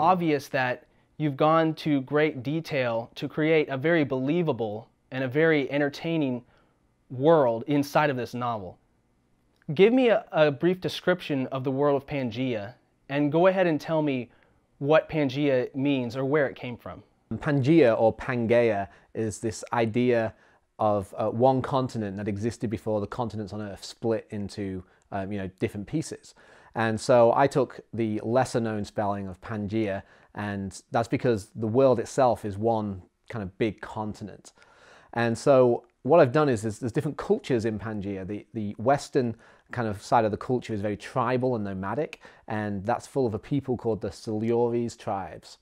obvious that you've gone to great detail to create a very believable and a very entertaining world inside of this novel. Give me a brief description of the world of Pangea, and go ahead and tell me what Pangea means or where it came from. Pangea, or Pangea, is this idea of one continent that existed before the continents on Earth split into different pieces. And so I took the lesser known spelling of Pangea, and that's because the world itself is one kind of big continent. And so what I've done is there's different cultures in Pangea. The western kind of side of the culture is very tribal and nomadic, and that's full of a people called the Silures tribes.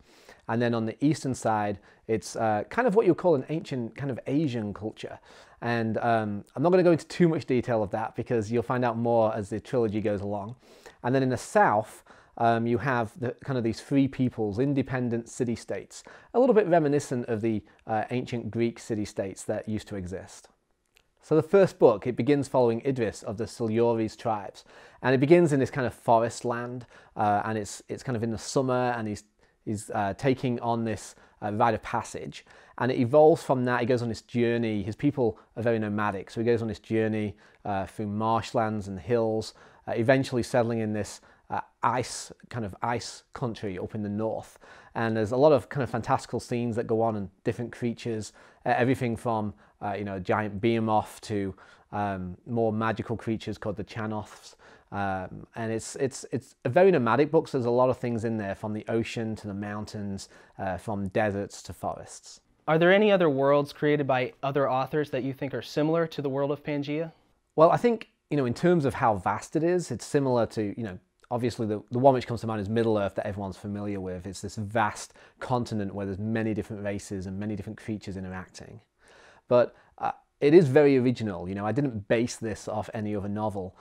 And then on the eastern side, it's kind of what you call an ancient kind of Asian culture. And I'm not going to go into too much detail of that because you'll find out more as the trilogy goes along. And then in the south, you have kind of these free peoples, independent city-states, a little bit reminiscent of the ancient Greek city-states that used to exist. So the first book, it begins following Idris of the Silures tribes, and it begins in this kind of forest land, and it's kind of in the summer, and he's taking on this rite of passage, and it evolves from that. He goes on this journey. His people are very nomadic, so he goes on this journey through marshlands and hills, eventually settling in this ice country up in the north. And there's a lot of kind of fantastical scenes that go on, and different creatures, everything from a giant behemoth to more magical creatures called the Chanoths. And it's a very nomadic book, so there's a lot of things in there, from the ocean to the mountains, from deserts to forests. Are there any other worlds created by other authors that you think are similar to the world of Pangea? Well, I think, in terms of how vast it is, it's similar to, obviously the one which comes to mind is Middle-earth, that everyone's familiar with. It's this vast continent where there's many different races and many different creatures interacting. But it is very original. I didn't base this off any other novel.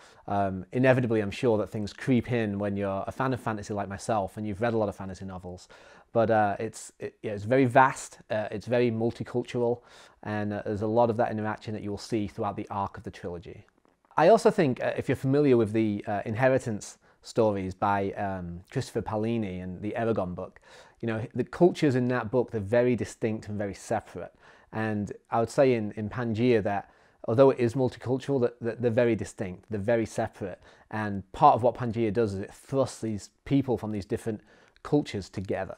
Inevitably, I'm sure that things creep in when you're a fan of fantasy like myself and you've read a lot of fantasy novels. But it's very vast, it's very multicultural, and there's a lot of that interaction that you'll see throughout the arc of the trilogy. I also think if you're familiar with the Inheritance stories by Christopher Paolini and the Eragon book, the cultures in that book, they're very distinct and very separate. And I would say in Pangea that although it is multicultural, that they're very distinct, they're very separate. And part of what Pangea does is it thrusts these people from these different cultures together.